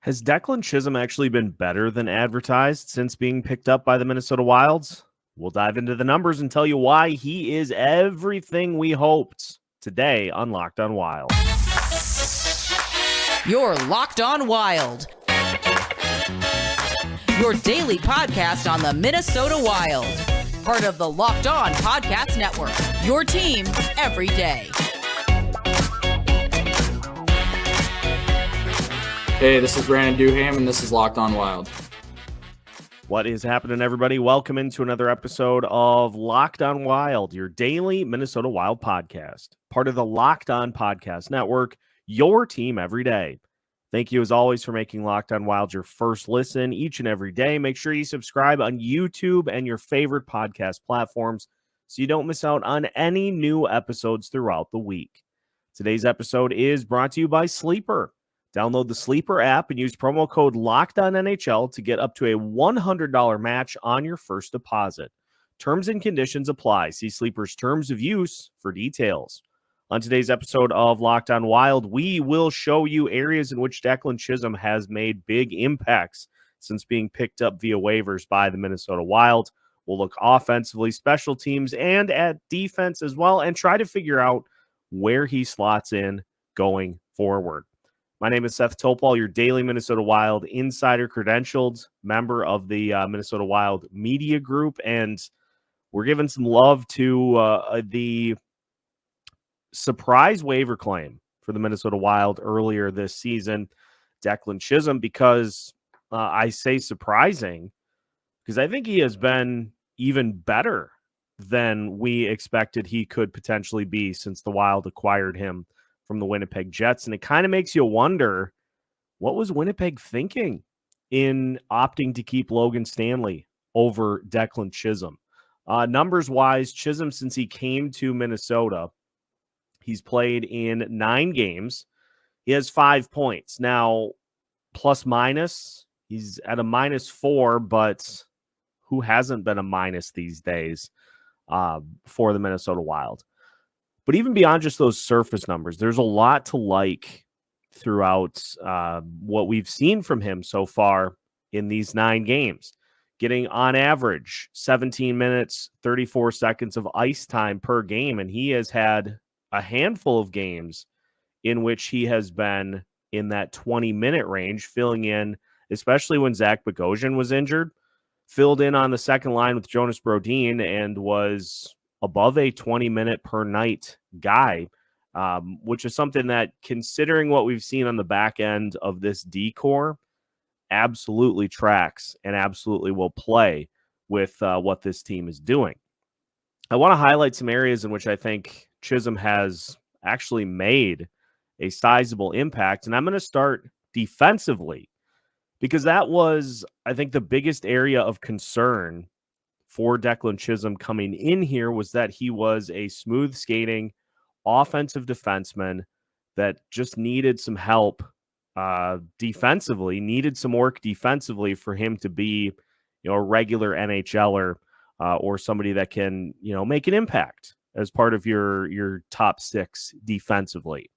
Has Declan Chism actually been better than advertised since being picked up by the Minnesota Wilds? We'll dive into the numbers and tell you why he is everything we hoped today on Locked on Wild. You're Locked on Wild, your daily podcast on the Minnesota Wild, part of the Locked on Podcast Network, your team every day. Hey, this is Brandon Duham, and this is Locked on Wild. What is happening, everybody? Welcome into another episode of Locked on Wild, your daily Minnesota Wild podcast, part of the Locked on Podcast Network, your team every day. Thank you, as always, for making Locked on Wild your first listen each and every day. Make sure you subscribe on YouTube and your favorite podcast platforms so you don't miss out on any new episodes throughout the week. Today's episode is brought to you by Sleeper. Download the Sleeper app and use promo code LOCKEDONNHL to get up to a $100 match on your first deposit. Terms and conditions apply. See Sleeper's terms of use for details. On today's episode of Locked on Wild, we will show you areas in which Declan Chism has made big impacts since being picked up via waivers by the Minnesota Wild. We'll look offensively, special teams, and at defense as well, and try to figure out where he slots in going forward. My name is Seth Topol, your daily Minnesota Wild insider credentialed member of the Minnesota Wild media group, and we're giving some love to the surprise waiver claim for the Minnesota Wild earlier this season, Declan Chism, because I say surprising because I think he has been even better than we expected he could potentially be since the Wild acquired him from the Winnipeg Jets. And it kind of makes you wonder, what was Winnipeg thinking in opting to keep Logan Stanley over Declan Chism? Numbers-wise, Chism, since he came to Minnesota, he's played in 9 games. He has 5 points. Now, plus minus, he's at a -4, but who hasn't been a minus these days for the Minnesota Wild? But even beyond just those surface numbers, there's a lot to like throughout what we've seen from him so far in these 9 games. Getting on average 17 minutes, 34 seconds of ice time per game. And he has had a handful of games in which he has been in that 20-minute range, filling in, especially when Zach Bogosian was injured, filled in on the second line with Jonas Brodin and was above a 20-minute per night guy, which is something that, considering what we've seen on the back end of this D-core, absolutely tracks and absolutely will play with what this team is doing. I want to highlight some areas in which I think Chism has actually made a sizable impact, and I'm going to start defensively because that was, I think, the biggest area of concern for Declan Chism coming in here, was that he was a smooth skating offensive defenseman that just needed some help defensively, needed some work defensively for him to be, a regular NHLer or somebody that can, make an impact as part of your top 6 defensively.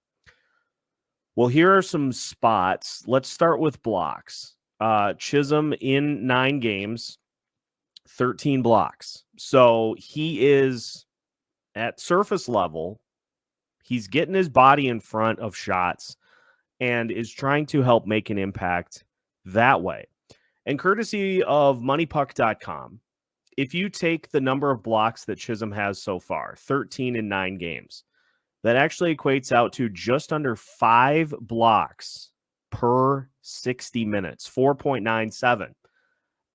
Well, here are some spots. Let's start with blocks. Chism in 9 games, 13 blocks. So he is at surface level. He's getting his body in front of shots and is trying to help make an impact that way. And courtesy of moneypuck.com, if you take the number of blocks that Chism has so far, 13 in 9 games, that actually equates out to just under 5 blocks per 60 minutes, 4.97.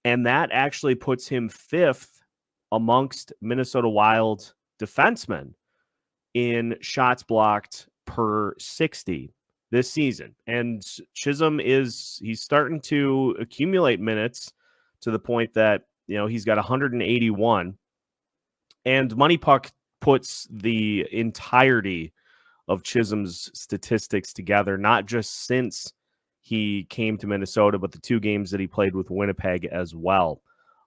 And that actually puts him 5th amongst Minnesota Wild defensemen in shots blocked per 60 this season. And Chism he's starting to accumulate minutes to the point that, he's got 181. And MoneyPuck puts the entirety of Chism's statistics together, not just since he came to Minnesota, but the 2 games that he played with Winnipeg as well.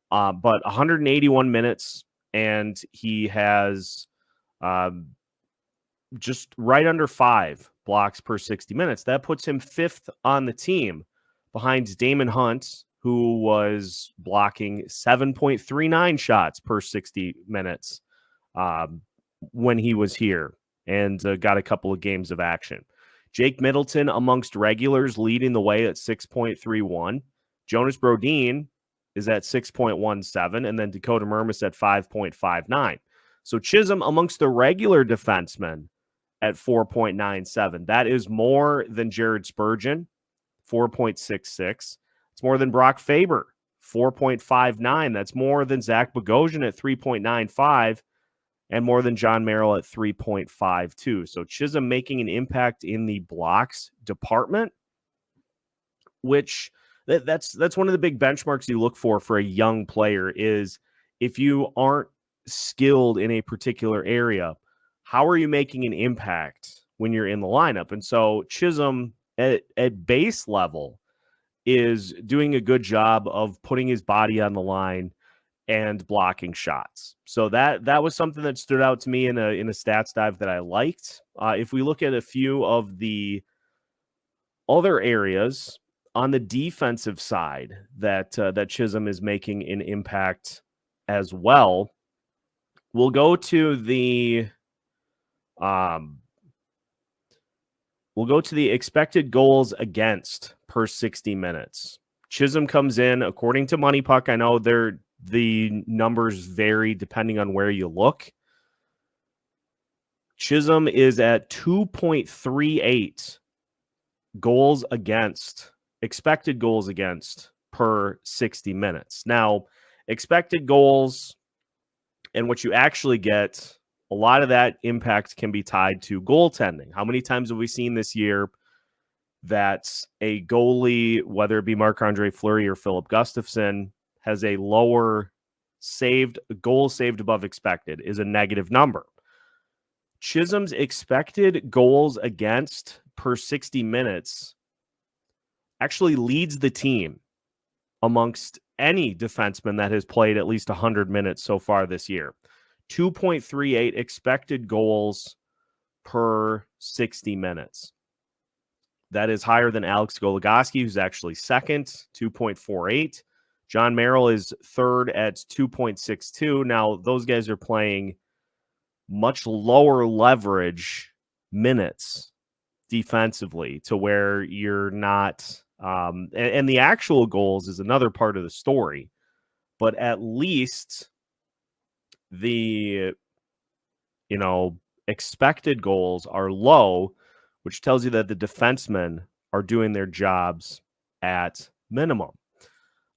But 181 minutes, and he has just right under 5 blocks per 60 minutes. That puts him 5th on the team. behind Damon Hunt, who was blocking 7.39 shots per 60 minutes when he was here and got a couple of games of action. Jake Middleton amongst regulars leading the way at 6.31. Jonas Brodin is at 6.17, and then Dakota Mermis at 5.59. So Chism amongst the regular defensemen at 4.97. That is more than Jared Spurgeon, 4.66. It's more than Brock Faber, 4.59. That's more than Zach Bogosian at 3.95 and more than John Merrill at 3.52. So Chism making an impact in the blocks department, which that's one of the big benchmarks you look for a young player is if you aren't skilled in a particular area, how are you making an impact when you're in the lineup? And so Chism at base level is doing a good job of putting his body on the line and blocking shots. So that was something that stood out to me in a stats dive that I liked. If we look at a few of the other areas on the defensive side that Chism is making an impact as well, we'll go to the expected goals against per 60 minutes. Chism comes in, according to Money Puck, I know the numbers vary depending on where you look. Chism is at 2.38 goals against, expected goals against per 60 minutes. Now, expected goals and what you actually get, a lot of that impact can be tied to goaltending. How many times have we seen this year that a goalie, whether it be Marc-Andre Fleury or Philip Gustafsson, has a lower goal saved above expected is a negative number. Chism's expected goals against per 60 minutes actually leads the team amongst any defenseman that has played at least 100 minutes so far this year. 2.38 expected goals per 60 minutes. That is higher than Alex Goligoski, who's actually second, 2.48. John Merrill is third at 2.62. Now, those guys are playing much lower leverage minutes defensively to where you're not and the actual goals is another part of the story, but at least the expected goals are low, which tells you that the defensemen are doing their jobs at minimum.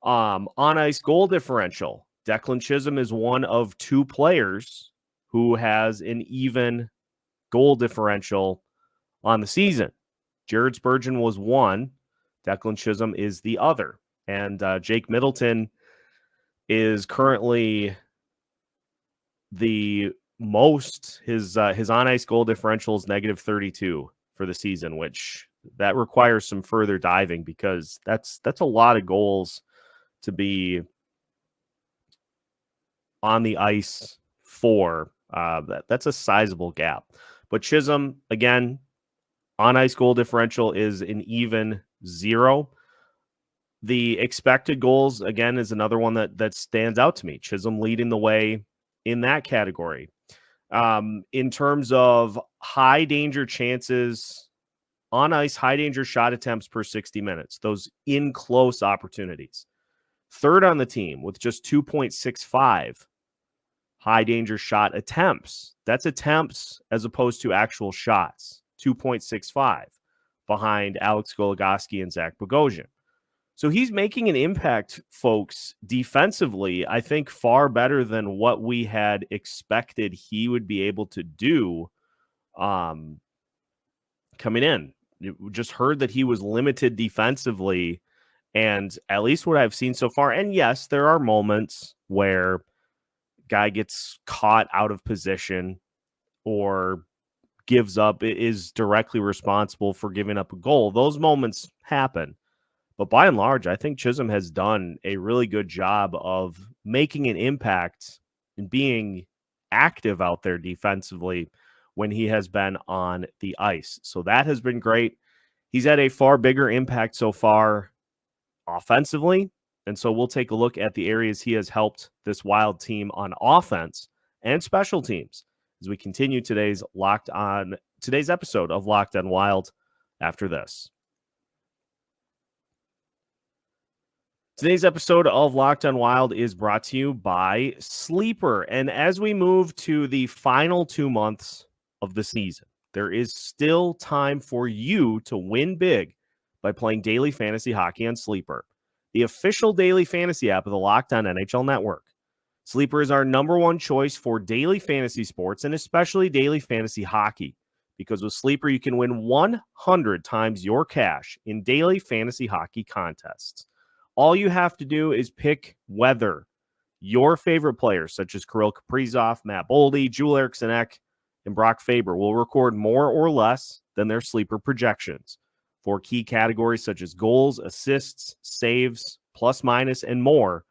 On ice goal differential, Declan Chism is one of two players who has an even goal differential on the season. Jared Spurgeon was one. Declan Chism is the other. And Jake Middleton is currently the most. His on-ice goal differential is -32 for the season, which that requires some further diving because that's a lot of goals to be on the ice for. That's a sizable gap. But Chism, again, on-ice goal differential is an even 0. The expected goals, again, is another one that stands out to me. Chism leading the way in that category. In terms of high danger chances, on ice, high danger shot attempts per 60 minutes, those in close opportunities. Third on the team with just 2.65 high danger shot attempts. That's attempts as opposed to actual shots, 2.65 behind Alex Goligoski and Zach Bogosian. So he's making an impact, folks, defensively, I think far better than what we had expected he would be able to do coming in. We just heard that he was limited defensively, and at least what I've seen so far, and yes, there are moments where guy gets caught out of position or gives up, is directly responsible for giving up a goal. Those moments happen. But by and large, I think Chism has done a really good job of making an impact and being active out there defensively when he has been on the ice. So that has been great. He's had a far bigger impact so far offensively. And so we'll take a look at the areas he has helped this Wild team on offense and special teams as we continue today's episode of Locked On Wild after this. Today's episode of Locked On Wild is brought to you by Sleeper. And as we move to the final 2 months of the season, there is still time for you to win big by playing daily fantasy hockey on Sleeper, the official daily fantasy app of the Locked On NHL Network. Sleeper is our number one choice for daily fantasy sports and especially daily fantasy hockey, because with Sleeper, you can win 100 times your cash in daily fantasy hockey contests. All you have to do is pick whether your favorite players, such as Kirill, Kaprizov, Matt Boldy, Joel Eriksson Ek, and Brock Faber, will record more or less than their Sleeper projections for key categories such as goals, assists, saves, plus minus, and more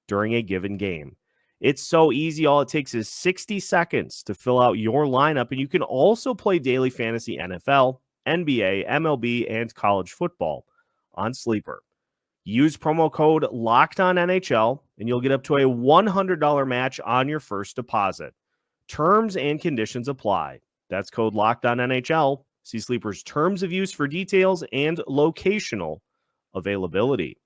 during a given game. It's so easy. All it takes is 60 seconds to fill out your lineup, and you can also play daily fantasy NFL, NBA, MLB, and college football on Sleeper. Use promo code LOCKEDONNHL, and you'll get up to a $100 match on your first deposit. Terms and conditions apply. That's code LOCKEDONNHL. See Sleeper's terms of use for details and locational availability.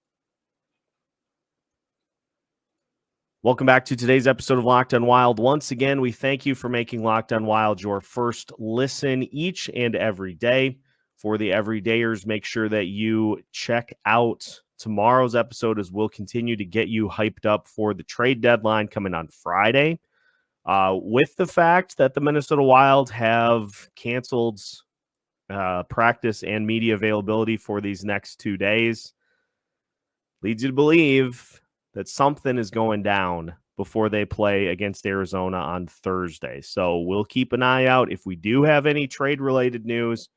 Welcome back to today's episode of Locked On Wild. Once again, we thank you for making Locked On Wild your first listen each and every day. For the everydayers, make sure that you check out tomorrow's episode, as we'll continue to get you hyped up for the trade deadline coming on Friday. With the fact that the Minnesota Wild have canceled practice and media availability for these next 2 days, leads you to believe that something is going down before they play against Arizona on Thursday. So we'll keep an eye out. If we do have any trade-related news,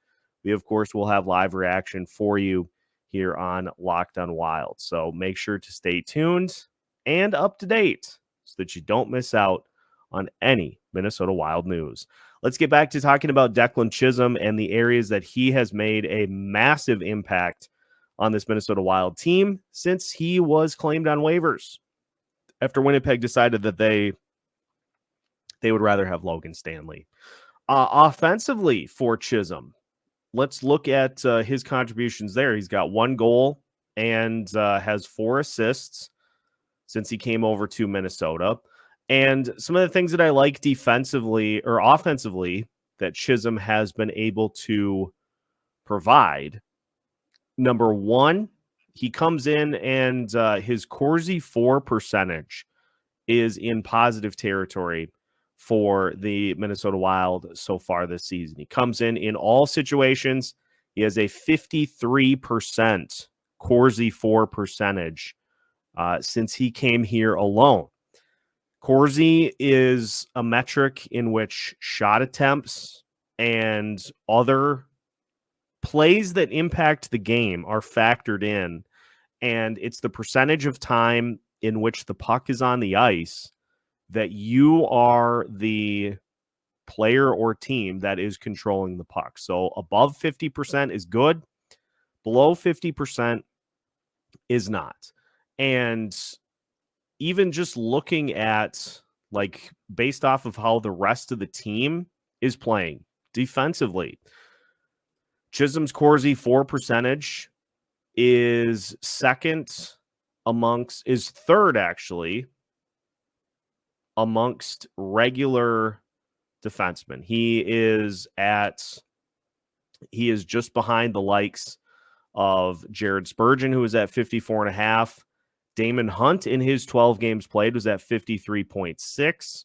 we, of course, will have live reaction for you here on Locked On Wild. So make sure to stay tuned and up to date so that you don't miss out on any Minnesota Wild news. Let's get back to talking about Declan Chism and the areas that he has made a massive impact on this Minnesota Wild team since he was claimed on waivers after Winnipeg decided that they would rather have Logan Stanley. Offensively for Chism, let's look at his contributions there. He's got 1 goal and has 4 assists since he came over to Minnesota. And some of the things that I like defensively or offensively that Chism has been able to provide. Number 1, he comes in and his Corsi 4 percentage is in positive territory for the Minnesota Wild so far this season. He comes in all situations. He has a 53% Corsi 4 percentage since he came here alone. Corsi is a metric in which shot attempts and other plays that impact the game are factored in, and it's the percentage of time in which the puck is on the ice that you are the player or team that is controlling the puck. So above 50% is good. Below 50% is not. And even just looking at, like, based off of how the rest of the team is playing defensively, Chism's Corsi 4 percentage is third actually amongst regular defensemen. He is just behind the likes of Jared Spurgeon, who is at 54.5. Damon Hunt in his 12 games played was at 53.6.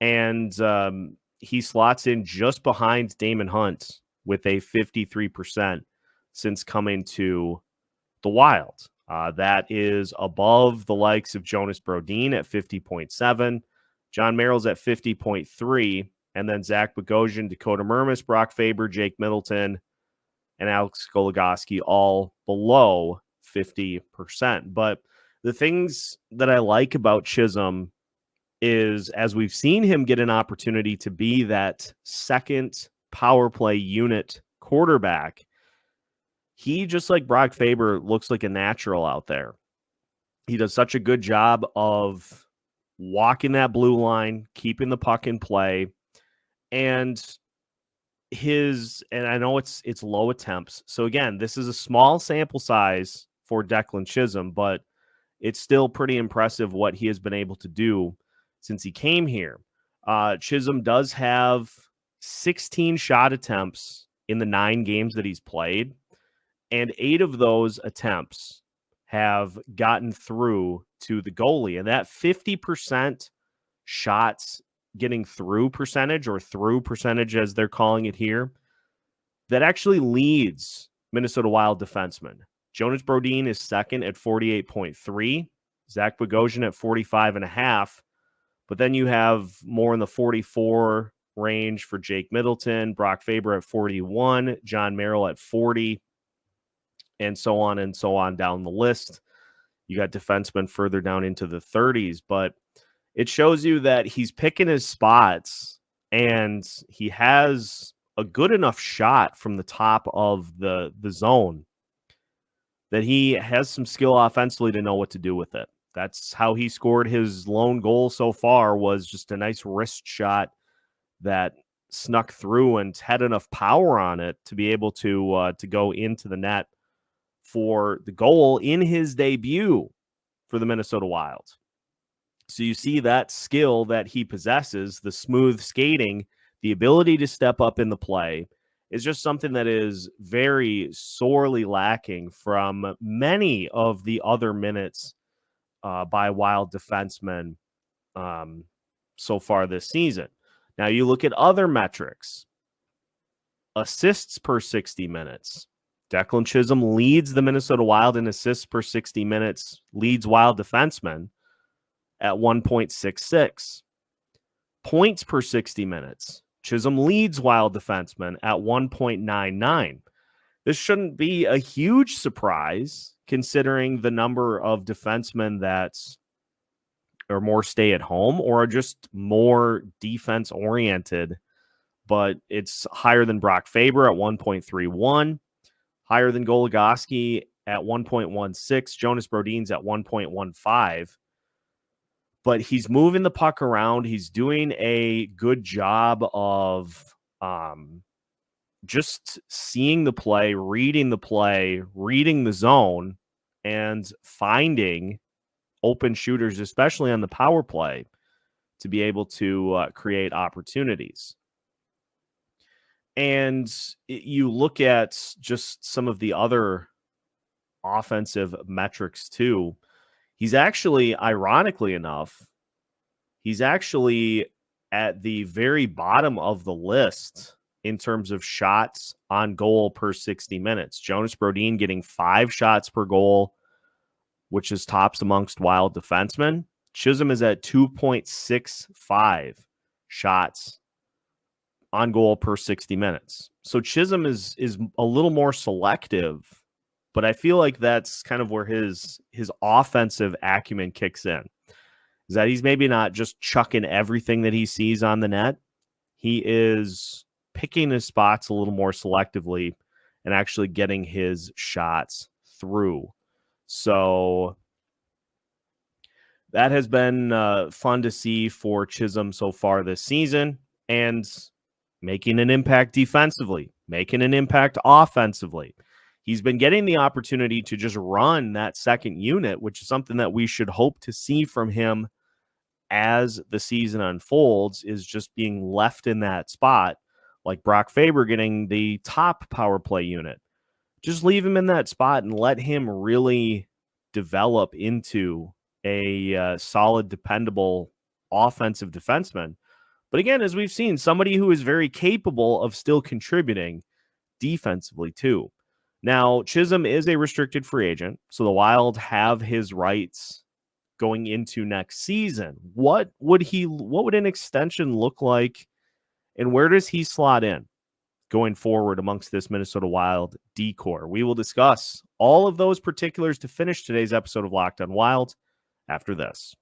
And he slots in just behind Damon Hunt with a 53% since coming to the Wild. That is above the likes of Jonas Brodin at 50.7, John Merrill's at 50.3, and then Zach Bogosian, Dakota Mermis, Brock Faber, Jake Middleton, and Alex Goligoski all below 50%. But the things that I like about Chism is, as we've seen him get an opportunity to be that second power play unit quarterback, he, just like Brock Faber, looks like a natural out there. He does such a good job of walking that blue line, keeping the puck in play, and I know it's low attempts. So again, this is a small sample size for Declan Chism, but it's still pretty impressive what he has been able to do since he came here. Chism does have 16 shot attempts in the 9 games that he's played, and 8 of those attempts have gotten through to the goalie. And that 50% shots getting through percentage, or through percentage as they're calling it here, that actually leads Minnesota Wild defensemen. Jonas Brodin is second at 48.3, Zach Bogosian at 45.5, but then you have more in the 44 range for Jake Middleton, Brock Faber at 41, John Merrill at 40, and so on down the list. You got defensemen further down into the 30s, but it shows you that he's picking his spots, and he has a good enough shot from the top of the zone that he has some skill offensively to know what to do with it. That's how he scored his lone goal so far, was just a nice wrist shot that snuck through and had enough power on it to be able to go into the net for the goal in his debut for the Minnesota Wild. So you see that skill that he possesses, the smooth skating, the ability to step up in the play, is just something that is very sorely lacking from many of the other minutes by Wild defensemen so far this season. Now you look at other metrics. Assists per 60 minutes. Declan Chism leads the Minnesota Wild in assists per 60 minutes, leads Wild defensemen at 1.66. Points per 60 minutes. Chism leads Wild defensemen at 1.99. This shouldn't be a huge surprise considering the number of defensemen that are more stay at home or are just more defense oriented, but it's higher than Brock Faber at 1.31, higher than Goligoski at 1.16, Jonas Brodin's at 1.15. But he's moving the puck around. He's doing a good job of just seeing the play, reading the zone, and finding open shooters, especially on the power play, to be able to create opportunities. And you look at just some of the other offensive metrics too. He's actually, ironically enough, he's actually at the very bottom of the list in terms of shots on goal per 60 minutes. Jonas Brodin getting 5 shots per goal, which is tops amongst Wild defensemen. Chism is at 2.65 shots on goal per 60 minutes. So Chism is a little more selective, but I feel like that's kind of where his offensive acumen kicks in. Is that he's maybe not just chucking everything that he sees on the net. He is picking his spots a little more selectively and actually getting his shots through. So that has been fun to see for Chism so far this season, and making an impact defensively, making an impact offensively. He's been getting the opportunity to just run that second unit, which is something that we should hope to see from him as the season unfolds, is just being left in that spot, like Brock Faber getting the top power play unit. Just leave him in that spot and let him really develop into a solid, dependable offensive defenseman. But again, as we've seen, somebody who is very capable of still contributing defensively too. Now, Chism is a restricted free agent, so the Wild have his rights going into next season. What would an extension look like, and where does he slot in going forward amongst this Minnesota Wild decor? We will discuss all of those particulars to finish today's episode of Locked on Wild after this.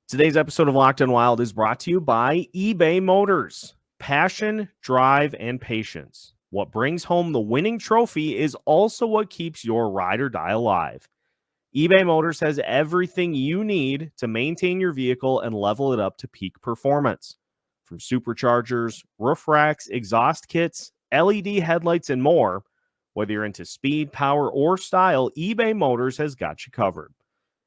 Today's episode of Locked on Wild is brought to you by eBay Motors. Passion, drive, and patience. What brings home the winning trophy is also what keeps your ride or die alive. eBay Motors has everything you need to maintain your vehicle and level it up to peak performance. From superchargers, roof racks, exhaust kits, LED headlights, and more, whether you're into speed, power, or style, eBay Motors has got you covered.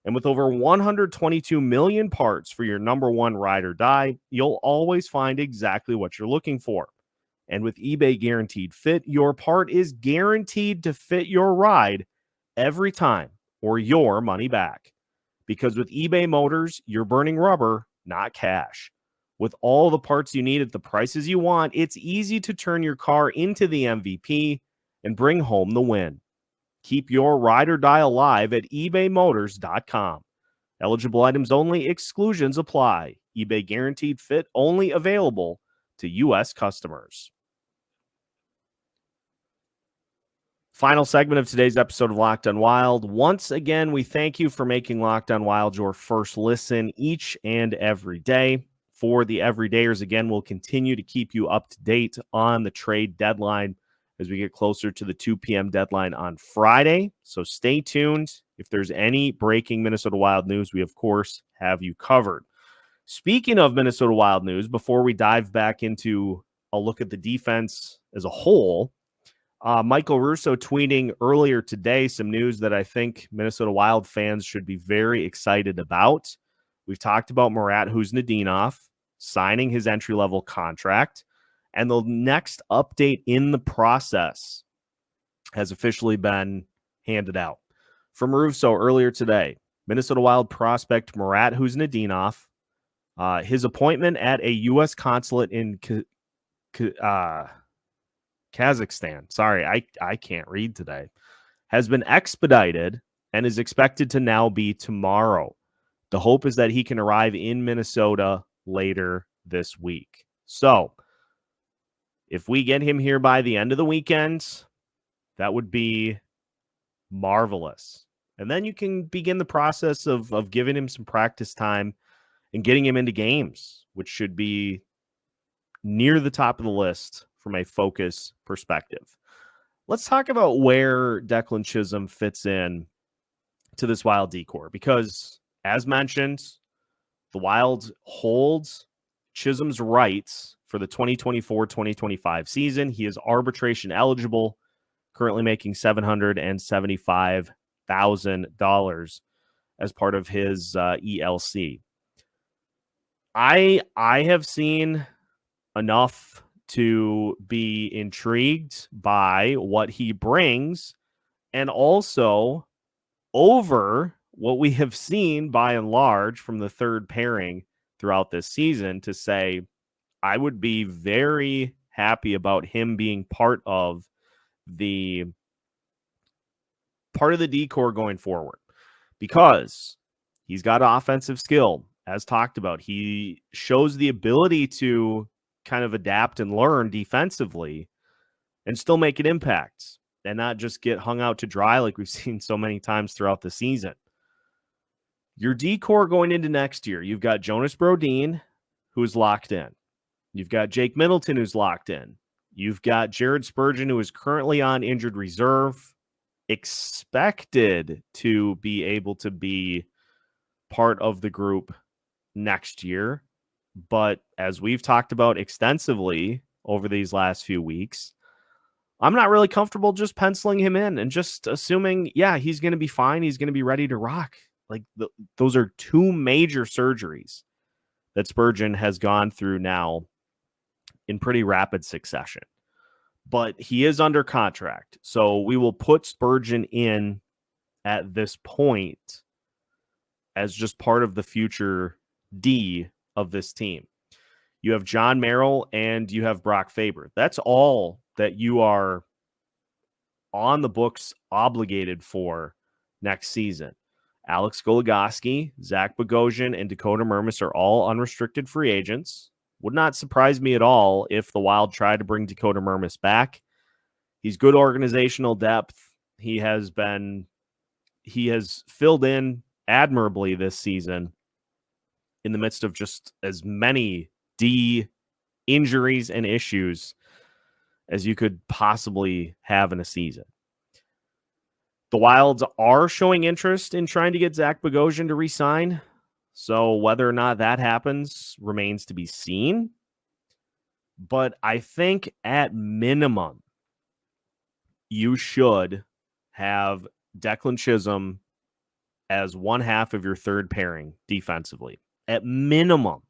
And with over 122 million parts for your number one ride or die, you'll always find exactly what you're looking for. And with eBay Guaranteed Fit, your part is guaranteed to fit your ride every time or your money back. Because with eBay Motors, you're burning rubber, not cash. With all the parts you need at the prices you want, it's easy to turn your car into the MVP and bring home the win. Keep your ride or die alive at ebaymotors.com. Eligible items only, exclusions apply. eBay Guaranteed Fit only available to U.S. customers. Final segment of today's episode of Locked On Wild. Once again, we thank you for making Locked On Wild your first listen each and every day. For the everydayers, again, we'll continue to keep you up to date on the trade deadline as we get closer to the 2 p.m. deadline on Friday. So stay tuned. If there's any breaking Minnesota Wild news, we, of course, have you covered. Speaking of Minnesota Wild news, before we dive back into a look at the defense as a whole, Michael Russo tweeting earlier today some news that I think Minnesota Wild fans should be very excited about. We've talked about Murat Huznadinov signing his entry-level contract, and the next update in the process has officially been handed out. From Russo earlier today, Minnesota Wild prospect Murat Huznadinov, his appointment at a U.S. consulate in Kazakhstan, sorry, I can't read today, has been expedited and is expected to now be tomorrow. The hope is that he can arrive in Minnesota later this week. So, if we get him here by the end of the weekend, that would be marvelous. And then you can begin the process of giving him some practice time and getting him into games, which should be near the top of the list from a focus perspective. Let's talk about where Declan Chism fits in to this Wild decor, because as mentioned, the Wild holds Chism's rights for the 2024-2025 season. He is arbitration eligible, currently making $775,000 as part of his ELC. I have seen enough to be intrigued by what he brings, and also over what we have seen by and large from the third pairing throughout this season to say I would be very happy about him being part of the decor going forward, because he's got offensive skill, as talked about. He shows the ability to kind of adapt and learn defensively and still make an impact and not just get hung out to dry like we've seen so many times throughout the season. Your decor going into next year, you've got Jonas Brodin, who's locked in. You've got Jake Middleton, who's locked in. You've got Jared Spurgeon, who is currently on injured reserve, expected to be able to be part of the group next year. But as we've talked about extensively over these last few weeks, I'm not really comfortable just penciling him in and just assuming, yeah, he's going to be fine. He's going to be ready to rock. Like those are two major surgeries that Spurgeon has gone through now in pretty rapid succession. But he is under contract. So we will put Spurgeon in at this point as just part of the future D of this team. You have John Merrill and you have Brock Faber. That's all that you are on the books obligated for next season. Alex Goligoski, Zach Bogosian, and Dakota Mermis are all unrestricted free agents. Would not surprise me at all if the Wild tried to bring Dakota Mermis back. He's good organizational depth. He has filled in admirably this season in the midst of just as many D injuries and issues as you could possibly have in a season. The Wilds are showing interest in trying to get Zach Bogosian to re-sign. So whether or not that happens remains to be seen. But I think at minimum, you should have Declan Chism as one half of your third pairing defensively. At minimum,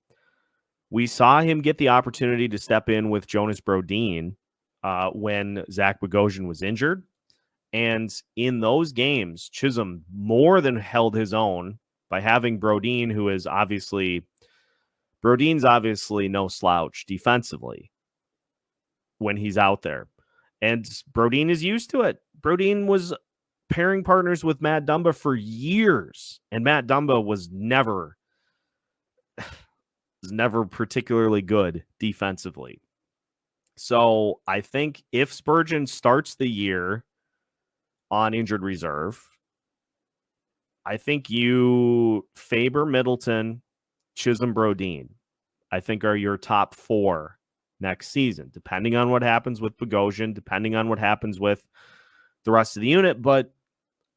we saw him get the opportunity to step in with Jonas Brodin when Zach Bogosian was injured. And in those games, Chism more than held his own by having Brodin, Brodin's obviously no slouch defensively when he's out there. And Brodin is used to it. Brodin was pairing partners with Matt Dumba for years, and Matt Dumba was never particularly good defensively. So I think if Spurgeon starts the year on injured reserve, I think you Faber, Middleton, Chism, Brodin, I think are your top four next season, depending on what happens with Bogosian, depending on what happens with the rest of the unit. But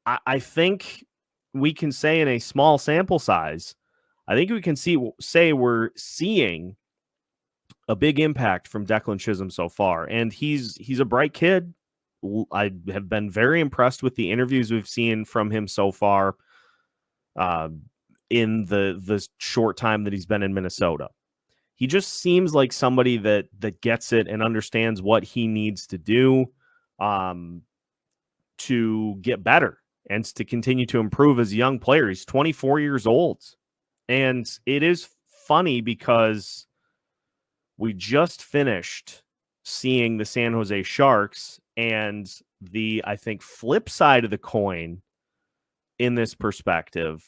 I think we can say in a small sample size, I think we can say we're seeing a big impact from Declan Chism so far. And he's a bright kid. I have been very impressed with the interviews we've seen from him so far in the short time that he's been in Minnesota. He just seems like somebody that gets it and understands what he needs to do to get better and to continue to improve as a young player. He's 24 years old. And it is funny because we just finished seeing the San Jose Sharks, and the, I think, flip side of the coin in this perspective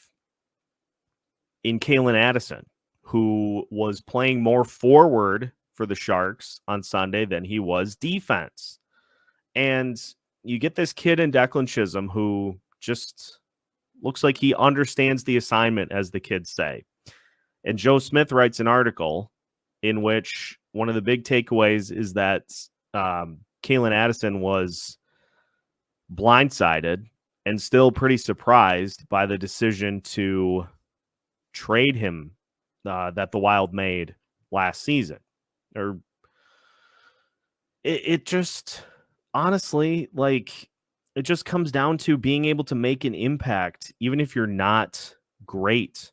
in Calen Addison, who was playing more forward for the Sharks on Sunday than he was defense. And you get this kid in Declan Chism who just looks like he understands the assignment, as the kids say. And Joe Smith writes an article in which one of the big takeaways is that Calen Addison was blindsided and still pretty surprised by the decision to trade him that the Wild made last season. Or it just, honestly, like, it just comes down to being able to make an impact, even if you're not great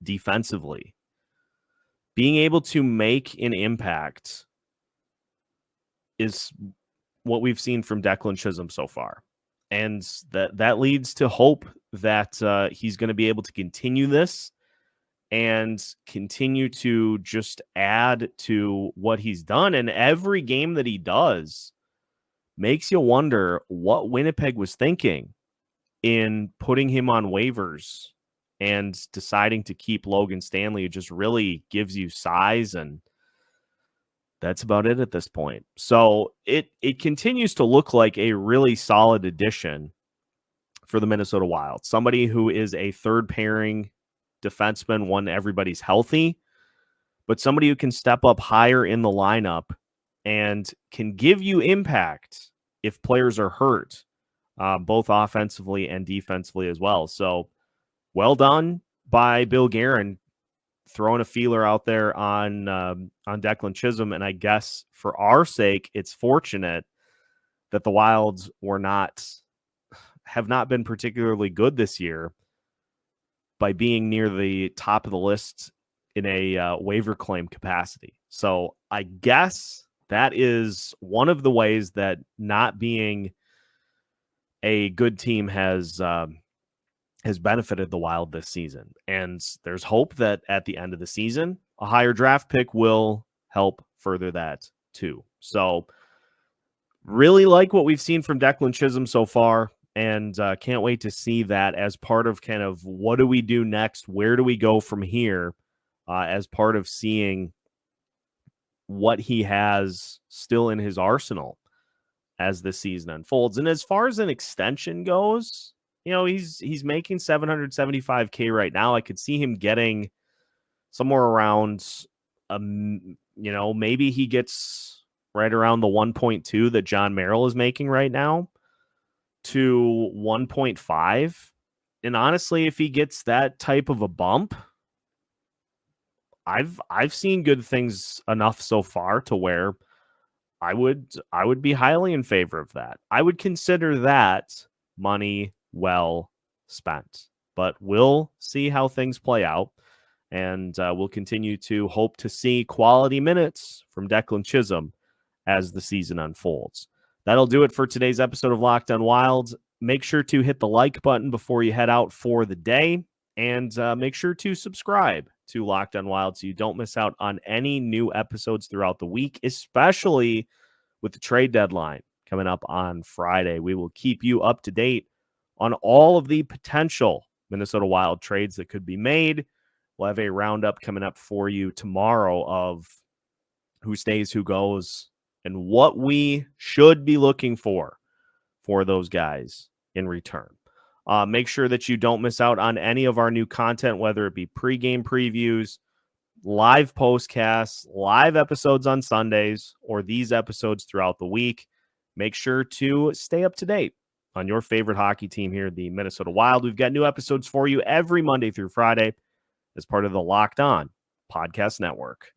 defensively. Being able to make an impact is what we've seen from Declan Chism so far. And that leads to hope that he's going to be able to continue this and continue to just add to what he's done. And every game that he does makes you wonder what Winnipeg was thinking in putting him on waivers and deciding to keep Logan Stanley. It just really gives you size, and that's about it at this point. So it continues to look like a really solid addition for the Minnesota Wild. Somebody who is a third pairing defenseman when everybody's healthy, but somebody who can step up higher in the lineup and can give you impact if players are hurt, both offensively and defensively as well. So well done by Bill Guerin, throwing a feeler out there on Declan Chism. And I guess for our sake, it's fortunate that the Wilds have not been particularly good this year by being near the top of the list in a waiver claim capacity. So I guess that is one of the ways that not being a good team has benefited the Wild this season. And there's hope that at the end of the season, a higher draft pick will help further that too. So really like what we've seen from Declan Chism so far, and can't wait to see that as part of kind of what do we do next? Where do we go from here as part of seeing what he has still in his arsenal as the season unfolds. And as far as an extension goes, you know, he's making $775K right now. I could see him getting somewhere around, maybe he gets right around the 1.2 that John Merrill is making right now, to 1.5. And honestly, if he gets that type of a bump, I've seen good things enough so far to where I would be highly in favor of that. I would consider that money well spent. But we'll see how things play out, and we'll continue to hope to see quality minutes from Declan Chism as the season unfolds. That'll do it for today's episode of Locked on Wild. Make sure to hit the like button before you head out for the day, and make sure to subscribe to Locked on Wild so you don't miss out on any new episodes throughout the week, especially with the trade deadline coming up on Friday. We will keep you up to date on all of the potential Minnesota Wild trades that could be made. We'll have a roundup coming up for you tomorrow of who stays, who goes, and what we should be looking for those guys in return. Make sure that you don't miss out on any of our new content, whether it be pregame previews, live postcasts, live episodes on Sundays, or these episodes throughout the week. Make sure to stay up to date on your favorite hockey team here, the Minnesota Wild. We've got new episodes for you every Monday through Friday as part of the Locked On Podcast Network.